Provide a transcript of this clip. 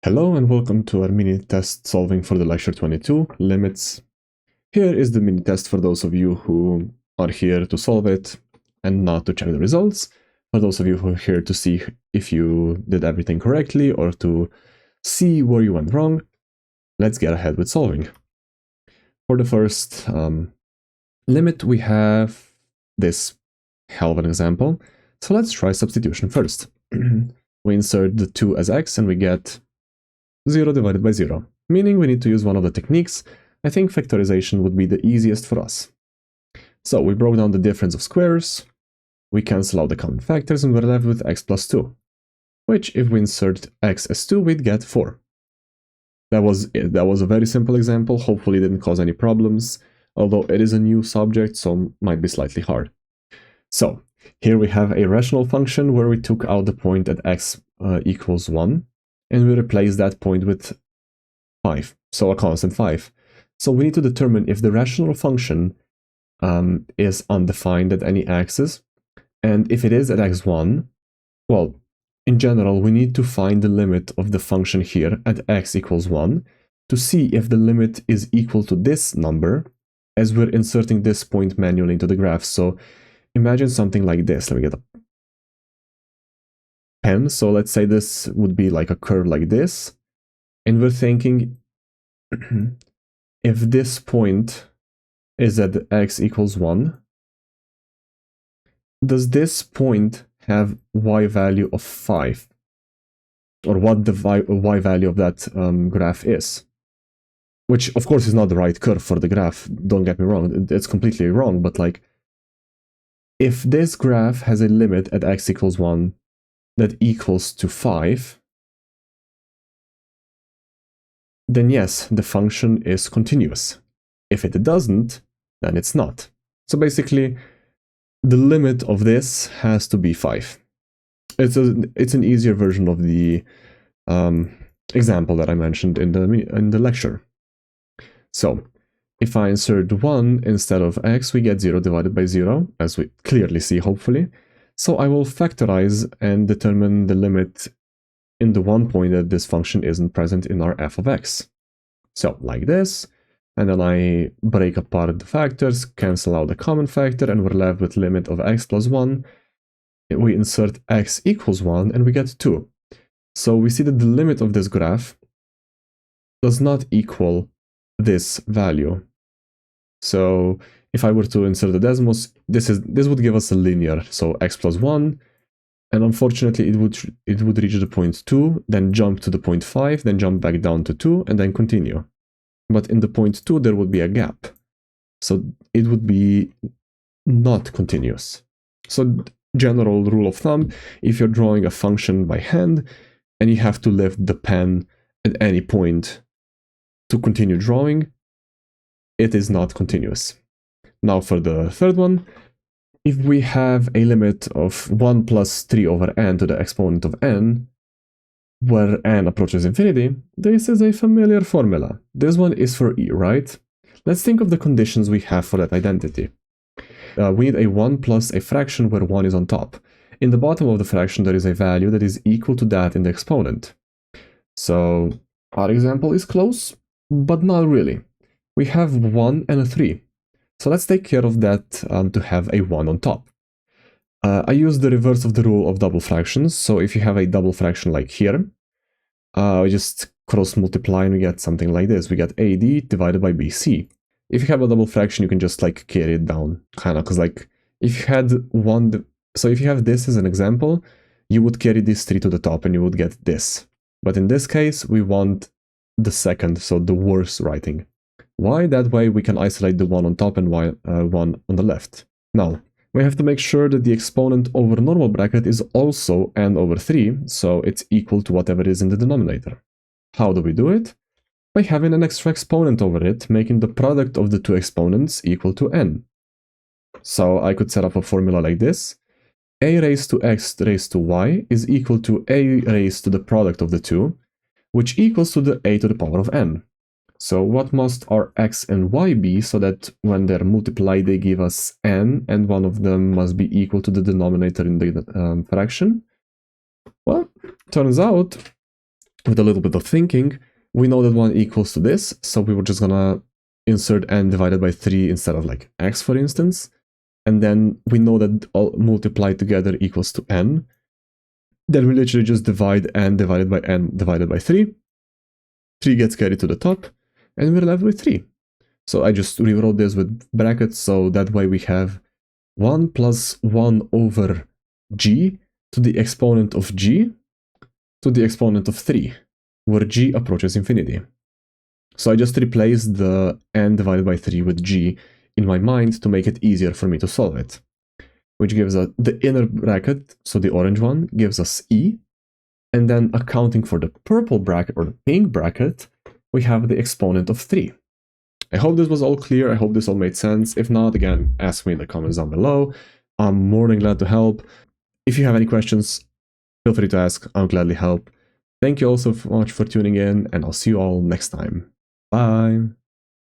Hello and welcome to our mini test solving for the lecture 22, limits. Here is the mini test for those of you who are here to solve it and not to check the results. For those of you who are here to see if you did everything correctly or to see where you went wrong, let's get ahead with solving. For the first limit, we have this hell of an example. So let's try substitution first. We insert the 2 as x and we get 0 divided by 0, meaning we need to use one of the techniques. I think factorization would be the easiest for us. So we broke down the difference of squares, we cancel out the common factors, and we're left with x plus 2, which if we insert x as 2, we'd get 4. That was it. That was a very simple example, hopefully it didn't cause any problems, although it is a new subject, so might be slightly hard. So here we have a rational function where we took out the point at x equals 1, and we replace that point with 5, so a constant 5. So we need to determine if the rational function is undefined at any axis, and if it is at x1, well, in general, we need to find the limit of the function here at x equals 1 to see if the limit is equal to this number as we're inserting this point manually into the graph. So imagine something like this. Let me get a pen. So let's say this would be like a curve like this, and we're thinking if this point is at x equals 1, does this point have y value of 5? Or what the y value of that graph is? Which, of course, is not the right curve for the graph, don't get me wrong, it's completely wrong, but like, if this graph has a limit at x equals 1 that equals to 5, then yes, the function is continuous. If it doesn't, then it's not. So basically, the limit of this has to be 5. It's an easier version of the example that I mentioned in the lecture. So if I insert 1 instead of x, we get 0 divided by 0, as we clearly see, hopefully. So I will factorize and determine the limit in the one point that this function isn't present in our f of x. So like this, and then I break apart the factors, cancel out the common factor, and we're left with limit of x plus 1. We insert x equals 1, and we get 2. So we see that the limit of this graph does not equal this value. So if I were to insert the decimals, this would give us a linear, so x plus 1, and unfortunately it would reach the point 2, then jump to the point 5, then jump back down to 2, and then continue. But in the point 2 there would be a gap, so it would be not continuous. So general rule of thumb, if you're drawing a function by hand and you have to lift the pen at any point to continue drawing, it is not continuous. Now for the third one, if we have a limit of 1 plus 3 over n to the exponent of n, where n approaches infinity, this is a familiar formula. This one is for e, right? Let's think of the conditions we have for that identity. We need a 1 plus a fraction where 1 is on top. In the bottom of the fraction there is a value that is equal to that in the exponent. So our example is close, but not really. We have 1 and a 3. So let's take care of that to have a 1 on top. I use the reverse of the rule of double fractions. So if you have a double fraction like here, we just cross multiply and we get something like this. We get AD divided by BC. If you have a double fraction, you can just like carry it down, kind of, because like if you had one, so if you have this as an example, you would carry this 3 to the top and you would get this. But in this case, we want the second, so the worst writing. Why? That way we can isolate the 1 on top and 1 on the left. Now, we have to make sure that the exponent over normal bracket is also n over 3, so it's equal to whatever is in the denominator. How do we do it? By having an extra exponent over it, making the product of the two exponents equal to n. So I could set up a formula like this. A raised to x raised to y is equal to a raised to the product of the two, which equals to the a to the power of n. So what must our x and y be so that when they're multiplied they give us n, and one of them must be equal to the denominator in the fraction? Well, turns out with a little bit of thinking, we know that 1 equals to this, so we were just gonna insert n divided by 3 instead of like x, for instance. And then we know that all multiplied together equals to n. Then we literally just divide n divided by 3. 3 gets carried to the top, and we're left with 3. So I just rewrote this with brackets, so that way we have 1 plus 1 over g to the exponent of g to the exponent of 3, where g approaches infinity. So I just replaced the n divided by 3 with g in my mind to make it easier for me to solve it, which gives us the inner bracket, so the orange one, gives us e, and then accounting for the purple bracket or the pink bracket, we have the exponent of 3. I hope this was all clear. I hope this all made sense. If not, again, ask me in the comments down below. I'm more than glad to help. If you have any questions, feel free to ask. I'll gladly help. Thank you all so much for tuning in, and I'll see you all next time. Bye!